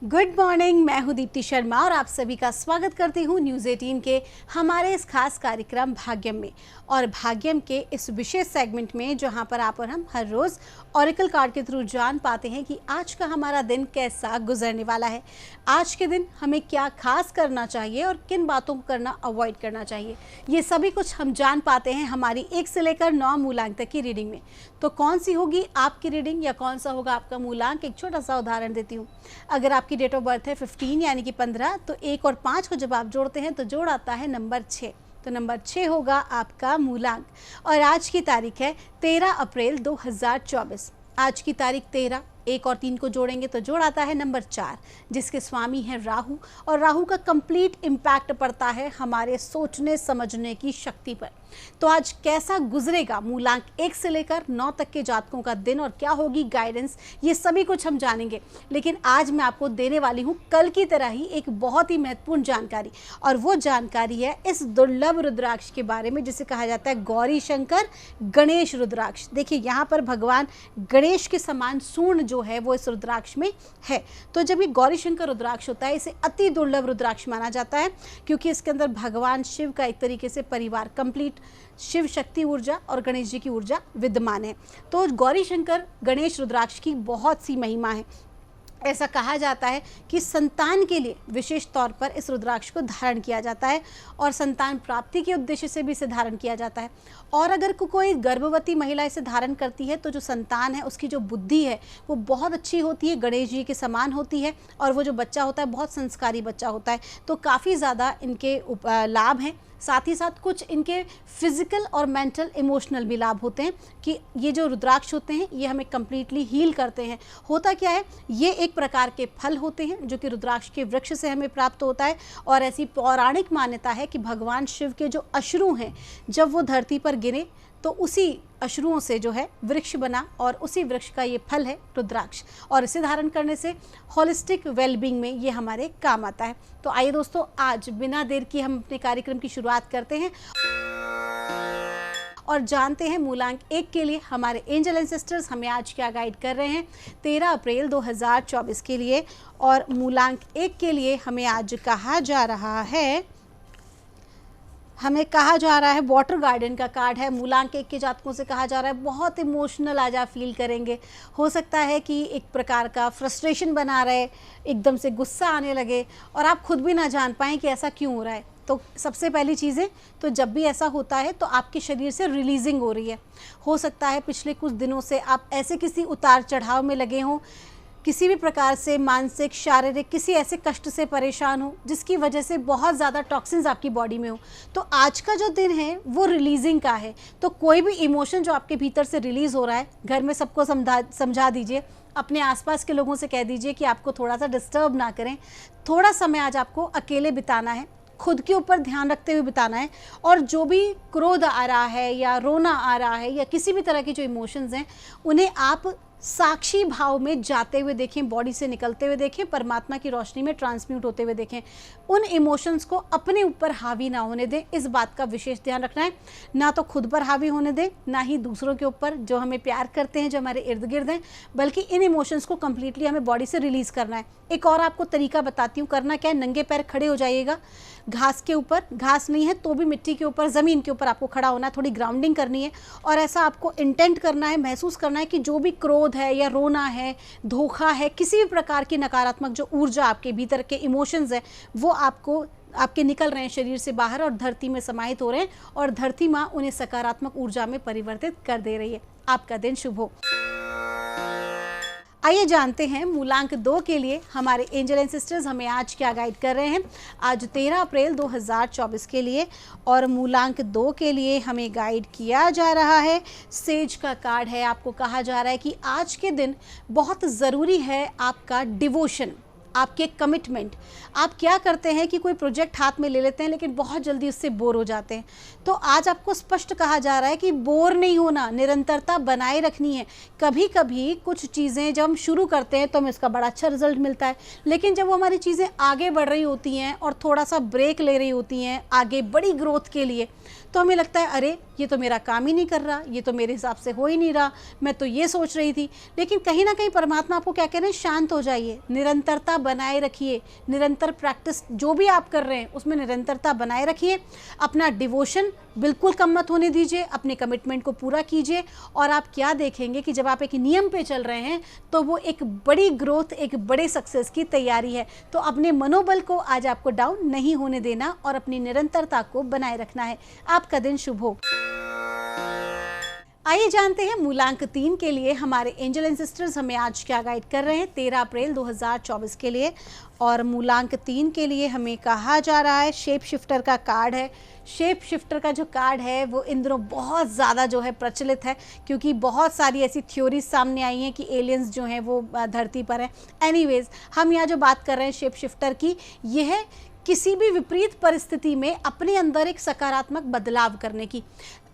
Good morning, मैं हूं दीप्ति शर्मा और आप सभी का स्वागत करती हूं न्यूज़ 18 के हमारे इस खास कार्यक्रम भाग्यम में। और भाग्यम के इस विशेष सेगमेंट में जहां पर आप और हम हर रोज़ ऑरेकल कार्ड के थ्रू जान पाते हैं कि आज का हमारा दिन कैसा गुजरने वाला है, आज के दिन हमें क्या खास करना चाहिए और किन बातों को करना अवॉइड करना चाहिए, ये सभी कुछ हम जान पाते हैं हमारी 1 से लेकर 9 मूलांक तक की रीडिंग में। तो कौन सी होगी आपकी रीडिंग या कौन सा होगा आपका मूलांक, एक छोटा सा उदाहरण देती हूँ। अगर आपकी डेट ऑफ बर्थ है 15 यानी कि 15, तो 1 और 5 को जब आप जोड़ते हैं तो जोड़ आता है नंबर 6। तो नंबर 6 होगा आपका मूलांक। और आज की तारीख है 13 अप्रैल 2024। आज की तारीख 13, 1 और 3 को जोड़ेंगे तो जोड़ आता है नंबर 4, जिसके स्वामी हैं राहु। और राहु का कंप्लीट इम्पैक्ट पड़ता है हमारे सोचने समझने की शक्ति पर। तो आज कैसा गुजरेगा मूलांक 1 से लेकर 9 तक के जातकों का दिन और क्या होगी गाइडेंस, ये सभी कुछ हम जानेंगे। लेकिन आज मैं आपको देने वाली हूँ कल की तरह ही एक बहुत ही महत्वपूर्ण जानकारी, और वो जानकारी है इस दुर्लभ रुद्राक्ष के बारे में जिसे कहा जाता है गौरी शंकर गणेश रुद्राक्ष। देखिए यहाँ पर भगवान गणेश के समान सूर्ण जो है वो इस रुद्राक्ष में है। तो जब ये गौरी शंकर रुद्राक्ष होता है इसे अति दुर्लभ रुद्राक्ष माना जाता है, क्योंकि इसके अंदर भगवान शिव का एक तरीके से परिवार कंप्लीट शिव शक्ति ऊर्जा और गणेश जी की ऊर्जा विद्यमान है। तो गौरी शंकर गणेश रुद्राक्ष की बहुत सी महिमा है। ऐसा कहा जाता है कि संतान के लिए विशेष तौर पर इस रुद्राक्ष को धारण किया जाता है और संतान प्राप्ति के उद्देश्य से भी इसे धारण किया जाता है। और अगर कोई गर्भवती महिला इसे धारण करती है तो जो संतान है उसकी जो बुद्धि है वो बहुत अच्छी होती है, गणेश जी के समान होती है, और वो जो बच्चा होता है बहुत संस्कारी बच्चा होता है। तो काफ़ी ज़्यादा इनके लाभ हैं। साथ ही साथ कुछ इनके फिजिकल और मेंटल इमोशनल भी लाभ होते हैं कि ये जो रुद्राक्ष होते हैं ये हमें कम्प्लीटली हील करते हैं। होता क्या है, ये एक प्रकार के फल होते हैं जो कि रुद्राक्ष के वृक्ष से हमें प्राप्त होता है। और ऐसी पौराणिक मान्यता है कि भगवान शिव के जो अश्रु हैं जब वो धरती पर गिरे तो उसी अश्रुओं से जो है वृक्ष बना, और उसी वृक्ष का ये फल है रुद्राक्ष। और इसे धारण करने से होलिस्टिक वेलबींग में ये हमारे काम आता है। तो आइए दोस्तों, आज बिना देर की हम अपने कार्यक्रम की शुरुआत करते हैं और जानते हैं मूलांक 1 के लिए हमारे एंजल एंसेस्टर्स हमें आज क्या गाइड कर रहे हैं 13 अप्रैल 2024 के लिए। और मूलांक 1 के लिए हमें आज कहा जा रहा है वाटर गार्डन का कार्ड है। मूलांक 1 के जातकों से कहा जा रहा है बहुत इमोशनल आज आप फील करेंगे। हो सकता है कि एक प्रकार का फ्रस्ट्रेशन बना रहे, एकदम से गुस्सा आने लगे और आप खुद भी ना जान पाएँ कि ऐसा क्यों हो रहा है। तो सबसे पहली चीज़ें तो जब भी ऐसा होता है तो आपके शरीर से रिलीजिंग हो रही है। हो सकता है पिछले कुछ दिनों से आप ऐसे किसी उतार चढ़ाव में लगे हों, किसी भी प्रकार से मानसिक शारीरिक किसी ऐसे कष्ट से परेशान हो जिसकी वजह से बहुत ज़्यादा टॉक्सिन्स आपकी बॉडी में हो। तो आज का जो दिन है वो रिलीजिंग का है। तो कोई भी इमोशन जो आपके भीतर से रिलीज़ हो रहा है, घर में सबको समझा दीजिए, अपने आसपास के लोगों से कह दीजिए कि आपको थोड़ा सा डिस्टर्ब ना करें। थोड़ा समय आज आपको अकेले बिताना है, खुद के ऊपर ध्यान रखते हुए बिताना है। और जो भी क्रोध आ रहा है या रोना आ रहा है या किसी भी तरह की जो इमोशंस हैं उन्हें आप साक्षी भाव में जाते हुए देखें, बॉडी से निकलते हुए देखें, परमात्मा की रोशनी में ट्रांसम्यूट होते हुए देखें। उन इमोशंस को अपने ऊपर हावी ना होने दें, इस बात का विशेष ध्यान रखना है। ना तो खुद पर हावी होने दें, ना ही दूसरों के ऊपर जो हमें प्यार करते हैं, जो हमारे इर्द गिर्द हैं, बल्कि इन इमोशंस को कम्प्लीटली हमें बॉडी से रिलीज़ करना है। एक और आपको तरीका बताती हूँ, करना क्या है, नंगे पैर खड़े हो जाइएगा घास के ऊपर, घास नहीं है तो भी मिट्टी के ऊपर, ज़मीन के ऊपर आपको खड़ा होना है, थोड़ी ग्राउंडिंग करनी है। और ऐसा आपको इंटेंट करना है, महसूस करना है कि जो भी क्रोध है या रोना है, धोखा है, किसी भी प्रकार की नकारात्मक जो ऊर्जा आपके भीतर के इमोशंस है वो आपके निकल रहे हैं शरीर से बाहर और धरती में समाहित हो रहे हैं, और धरती माँ उन्हें सकारात्मक ऊर्जा में परिवर्तित कर दे रही है। आपका दिन शुभ हो। आइए जानते हैं मूलांक 2 के लिए हमारे एंजल एंड सिस्टर्स हमें आज क्या गाइड कर रहे हैं आज 13 अप्रैल 2024 के लिए। और मूलांक 2 के लिए हमें गाइड किया जा रहा है सेज का कार्ड है। आपको कहा जा रहा है कि आज के दिन बहुत ज़रूरी है आपका डिवोशन, आपके कमिटमेंट। आप क्या करते हैं कि कोई प्रोजेक्ट हाथ में ले लेते हैं लेकिन बहुत जल्दी उससे बोर हो जाते हैं। तो आज आपको स्पष्ट कहा जा रहा है कि बोर नहीं होना, निरंतरता बनाए रखनी है। कभी कभी कुछ चीज़ें जब हम शुरू करते हैं तो हमें इसका बड़ा अच्छा रिजल्ट मिलता है, लेकिन जब वो हमारी चीज़ें आगे बढ़ रही होती हैं और थोड़ा सा ब्रेक ले रही होती हैं आगे बड़ी ग्रोथ के लिए, तो तो हमें लगता है अरे ये तो मेरा काम ही नहीं कर रहा, ये तो मेरे हिसाब से हो ही नहीं रहा, मैं तो ये सोच रही थी। लेकिन कहीं ना कहीं परमात्मा आपको क्या कह रहे हैं, शांत हो जाइए, निरंतरता बनाए रखिए, निरंतर प्रैक्टिस जो भी आप कर रहे हैं उसमें निरंतरता बनाए रखिए, अपना डिवोशन बिल्कुल कम मत होने दीजिए, अपने कमिटमेंट को पूरा कीजिए। और आप क्या देखेंगे कि जब आप एक नियम पे चल रहे हैं तो वो एक बड़ी ग्रोथ, एक बड़े सक्सेस की तैयारी है। तो अपने मनोबल को आज आपको डाउन नहीं होने देना और अपनी निरंतरता को बनाए रखना है। आपका दिन शुभ हो। आइए जानते हैं मूलांक 3 के लिए हमारे एंजल एंड सिस्टर्स हमें आज क्या गाइड कर रहे हैं 13 अप्रैल 2024 के लिए। और मूलांक 3 के लिए हमें कहा जा रहा है शेप शिफ्टर का कार्ड है। शेप शिफ्टर का जो कार्ड है वो इन दिनों बहुत ज़्यादा जो है प्रचलित है, क्योंकि बहुत सारी ऐसी थ्योरीज सामने आई हैं कि एलियंस जो हैं वो धरती पर हैं। एनीवेज, हम यहाँ जो बात कर रहे हैं शेप शिफ्टर की, यह किसी भी विपरीत परिस्थिति में अपने अंदर एक सकारात्मक बदलाव करने की।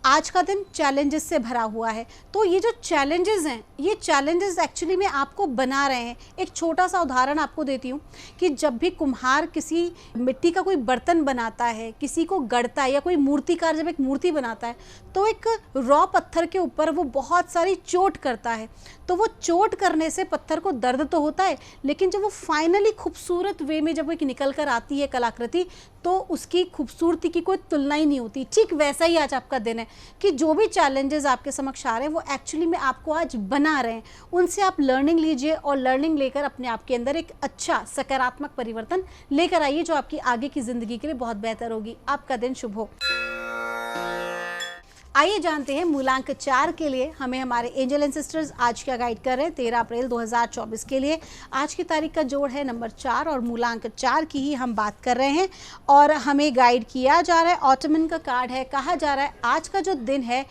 आज का दिन चैलेंजेस से भरा हुआ है, तो ये जो चैलेंजेस हैं, ये चैलेंजेस एक्चुअली में आपको बना रहे हैं। एक छोटा सा उदाहरण आपको देती हूँ कि जब भी कुम्हार किसी मिट्टी का कोई बर्तन बनाता है, किसी को गढ़ता है, या कोई मूर्तिकार जब एक मूर्ति बनाता है, तो एक रॉ पत्थर के ऊपर वो बहुत सारी चोट करता है। तो वो चोट करने से पत्थर को दर्द तो होता है, लेकिन जब वो फाइनली खूबसूरत वे में जब एक निकल कर आती है कलाकृति, तो उसकी खूबसूरती की कोई तुलना ही नहीं होती। ठीक वैसा ही आज आपका दिन है कि जो भी चैलेंजेस आपके समक्ष आ रहे हैं वो एक्चुअली में आपको आज बना रहे हैं, उनसे आप लर्निंग लीजिए और लर्निंग लेकर अपने आप के अंदर एक अच्छा सकारात्मक परिवर्तन लेकर आइए, जो आपकी आगे की ज़िंदगी के लिए बहुत बेहतर होगी। आपका दिन शुभ हो। आइए जानते हैं मूलांक 4 के लिए हमें हमारे एंजल एंड सिस्टर्स आज क्या गाइड कर रहे हैं 13 अप्रैल 2024 के लिए। आज की तारीख का जोड़ है नंबर 4 और मूलांक 4 की ही हम बात कर रहे हैं और हमें गाइड किया जा रहा है, ऑटमन का कार्ड है। कहा जा रहा है आज का जो दिन है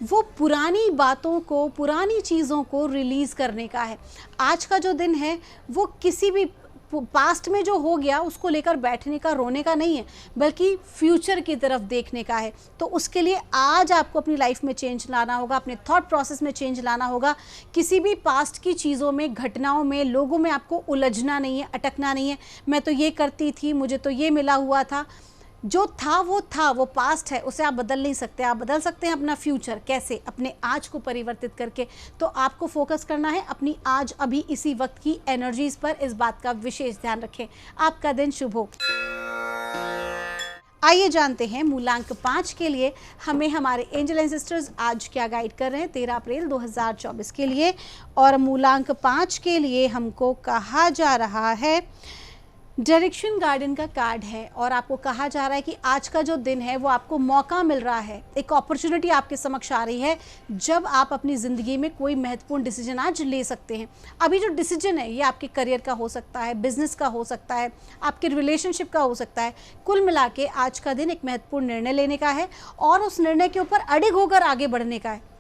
वो पुरानी बातों को, पुरानी चीज़ों को रिलीज़ करने का है। आज का जो दिन है वो किसी भी पास्ट में जो हो गया उसको लेकर बैठने का, रोने का नहीं है, बल्कि फ्यूचर की तरफ देखने का है। तो उसके लिए आज आपको अपनी लाइफ में चेंज लाना होगा, अपने थॉट प्रोसेस में चेंज लाना होगा। किसी भी पास्ट की चीज़ों में, घटनाओं में, लोगों में आपको उलझना नहीं है, अटकना नहीं है। मैं तो ये करती थी, मुझे तो ये मिला हुआ था। जो था, वो पास्ट है, उसे आप बदल नहीं सकते। आप बदल सकते हैं अपना फ्यूचर। कैसे? अपने आज को परिवर्तित करके। तो आपको फोकस करना है अपनी आज, अभी इसी वक्त की एनर्जीज पर। इस बात का विशेष ध्यान रखें। आपका दिन शुभ हो। आइए जानते हैं मूलांक 5 के लिए हमें हमारे एंजल एंड सिस्टर्स आज क्या गाइड कर रहे हैं 13 अप्रैल 2024 के लिए। और मूलांक 5 के लिए हमको कहा जा रहा है डायरेक्शन गार्डन का कार्ड है और आपको कहा जा रहा है कि आज का जो दिन है वो आपको मौका मिल रहा है, एक अपॉर्चुनिटी आपके समक्ष आ रही है जब आप अपनी ज़िंदगी में कोई महत्वपूर्ण डिसीजन आज ले सकते हैं। अभी जो डिसीजन है ये आपके करियर का हो सकता है, बिजनेस का हो सकता है, आपके रिलेशनशिप का हो सकता है। कुल मिला के आज का दिन एक महत्वपूर्ण निर्णय लेने का है और उस निर्णय के ऊपर अडिग होकर आगे बढ़ने का है।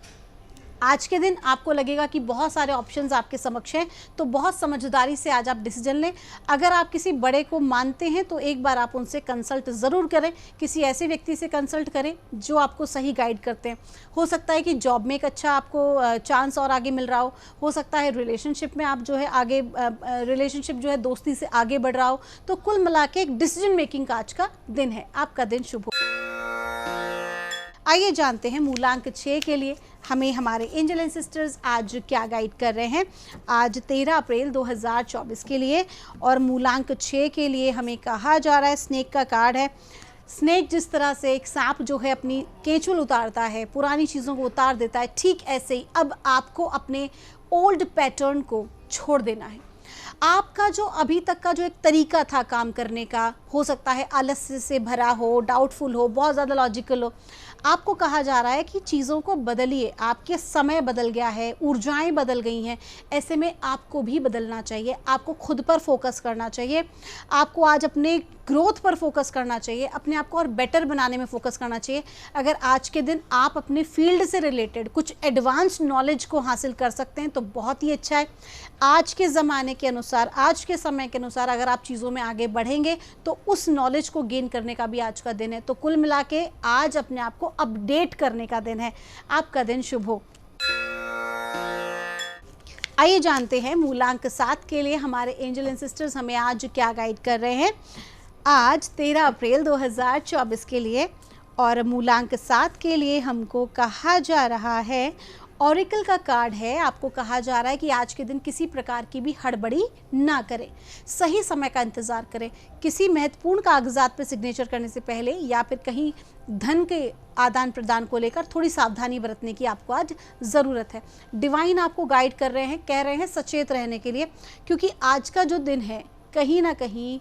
आज के दिन आपको लगेगा कि बहुत सारे ऑप्शंस आपके समक्ष हैं, तो बहुत समझदारी से आज आप डिसीजन लें। अगर आप किसी बड़े को मानते हैं तो एक बार आप उनसे कंसल्ट ज़रूर करें, किसी ऐसे व्यक्ति से कंसल्ट करें जो आपको सही गाइड करते हैं। हो सकता है कि जॉब में एक अच्छा आपको चांस और आगे मिल रहा हो सकता है रिलेशनशिप में आप जो है आगे, रिलेशनशिप जो है दोस्ती से आगे बढ़ रहा हो। तो कुल मिला के एक डिसीजन मेकिंग का आज का दिन है। आपका दिन शुभ हो। आइए जानते हैं मूलांक 6 के लिए हमें हमारे एंजल एंड सिस्टर्स आज क्या गाइड कर रहे हैं आज 13 अप्रैल 2024 के लिए। और मूलांक 6 के लिए हमें कहा जा रहा है स्नेक का कार्ड है। स्नेक जिस तरह से एक सांप जो है अपनी केंचुल उतारता है, पुरानी चीज़ों को उतार देता है, ठीक ऐसे ही अब आपको अपने ओल्ड पैटर्न को छोड़ देना है। आपका जो अभी तक का जो एक तरीका था काम करने का, हो सकता है आलस्य से भरा हो, डाउटफुल हो, बहुत ज़्यादा लॉजिकल हो, आपको कहा जा रहा है कि चीज़ों को बदलिए। आपके समय बदल गया है, ऊर्जाएं बदल गई हैं, ऐसे में आपको भी बदलना चाहिए। आपको खुद पर फोकस करना चाहिए, आपको आज अपने ग्रोथ पर फोकस करना चाहिए, अपने आप को और बेटर बनाने में फोकस करना चाहिए। अगर आज के दिन आप अपने फील्ड से रिलेटेड कुछ एडवांस नॉलेज को हासिल कर सकते हैं तो बहुत ही अच्छा है। आज के ज़माने के अनुसार, आज के समय के अनुसार अगर आप चीज़ों में आगे बढ़ेंगे तो उस नॉलेज को गेन करने का भी आज का दिन है। तो कुल मिला के आज अपने आप को अपडेट करने का दिन है। आपका दिन शुभ हो। आइए जानते हैं मूलांक 7 के लिए हमारे एंजल एंड सिस्टर्स हमें आज क्या गाइड कर रहे हैं आज 13 अप्रैल 2024 के लिए। और मूलांक 7 के लिए हमको कहा जा रहा है, ऑरिकल का कार्ड है, आपको कहा जा रहा है कि आज के दिन किसी प्रकार की भी हड़बड़ी ना करें, सही समय का इंतज़ार करें। किसी महत्वपूर्ण कागजात पर सिग्नेचर करने से पहले या फिर कहीं धन के आदान प्रदान को लेकर थोड़ी सावधानी बरतने की आपको आज ज़रूरत है। डिवाइन आपको गाइड कर रहे हैं, कह रहे हैं सचेत रहने के लिए, क्योंकि आज का जो दिन है कहीं ना कहीं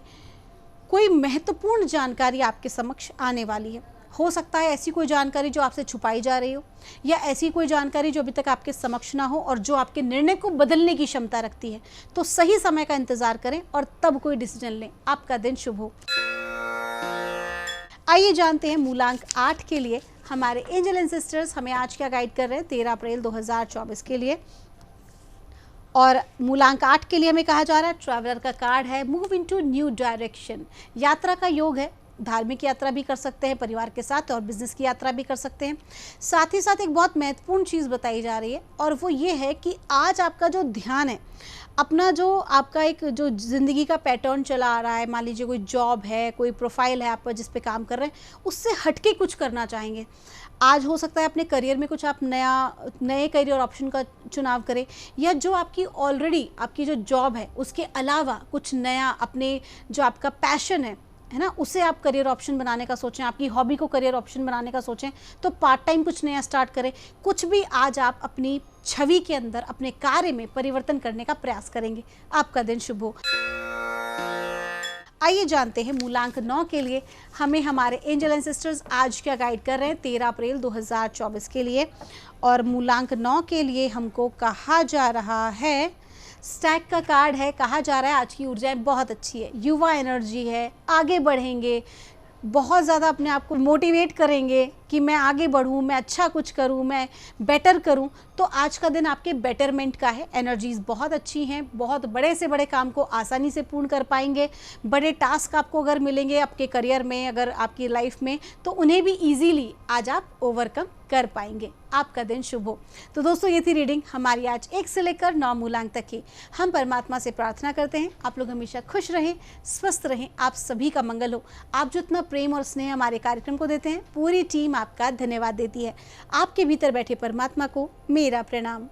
कोई महत्वपूर्ण जानकारी आपके समक्ष आने वाली है। हो सकता है ऐसी कोई जानकारी जो आपसे छुपाई जा रही हो, या ऐसी कोई जानकारी जो अभी तक आपके समक्ष ना हो और जो आपके निर्णय को बदलने की क्षमता रखती है। तो सही समय का इंतजार करें और तब कोई डिसीजन लें। आपका दिन शुभ हो। आइए जानते हैं मूलांक 8 के लिए हमारे एंजल एंड सिस्टर्स हमें आज क्या गाइड कर रहे हैं 13 अप्रैल 2024 के लिए। और मूलांक 8 के लिए हमें कहा जा रहा है, ट्रैवलर का कार्ड है, मूव इनटू न्यू डायरेक्शन। यात्रा का योग है, धार्मिक यात्रा भी कर सकते हैं परिवार के साथ और बिजनेस की यात्रा भी कर सकते हैं। साथ ही साथ एक बहुत महत्वपूर्ण चीज़ बताई जा रही है और वो ये है कि आज आपका जो ध्यान है, अपना जो आपका एक जो ज़िंदगी का पैटर्न चला आ रहा है, मान लीजिए कोई जॉब है, कोई प्रोफाइल है आप पर जिस पे काम कर रहे हैं, उससे हटके कुछ करना चाहेंगे। आज हो सकता है अपने करियर में कुछ आप नए करियर ऑप्शन का चुनाव करें, या जो आपकी ऑलरेडी आपकी जो जॉब है उसके अलावा कुछ नया अपने जो आपका पैशन है ना, उसे आप करियर ऑप्शन बनाने का सोचें, आपकी हॉबी को करियर ऑप्शन बनाने का सोचें, तो पार्ट टाइम कुछ नया स्टार्ट करें। कुछ भी आज आप अपनी छवि के अंदर अपने कार्य में परिवर्तन करने का प्रयास करेंगे। आपका दिन शुभ हो। आइए जानते हैं मूलांक 9 के लिए हमें हमारे एंजल एंड सिस्टर्स आज क्या गाइड कर रहे हैं 13 अप्रैल 2024 के लिए। और मूलांक 9 के लिए हमको कहा जा रहा है, स्टैक का कार्ड है, कहा जा रहा है आज की ऊर्जाएं बहुत अच्छी है, युवा एनर्जी है, आगे बढ़ेंगे, बहुत ज़्यादा अपने आप को मोटिवेट करेंगे कि मैं आगे बढ़ूँ, मैं अच्छा कुछ करूँ, मैं बेटर करूँ। तो आज का दिन आपके बेटरमेंट का है, एनर्जीज़ बहुत अच्छी हैं, बहुत बड़े से बड़े काम को आसानी से पूर्ण कर पाएंगे। बड़े टास्क आपको अगर मिलेंगे आपके करियर में, अगर आपकी लाइफ में, तो उन्हें भी ईजीली आज आप ओवरकम कर पाएंगे। आपका दिन शुभ हो। तो दोस्तों ये थी रीडिंग हमारी आज 1 से लेकर 9 मूलांक तक की। हम परमात्मा से प्रार्थना करते हैं आप लोग हमेशा खुश रहें, स्वस्थ रहें, आप सभी का मंगल हो। आप जो इतना प्रेम और स्नेह हमारे कार्यक्रम को देते हैं, पूरी टीम आपका धन्यवाद देती है। आपके भीतर बैठे परमात्मा को मेरा प्रणाम।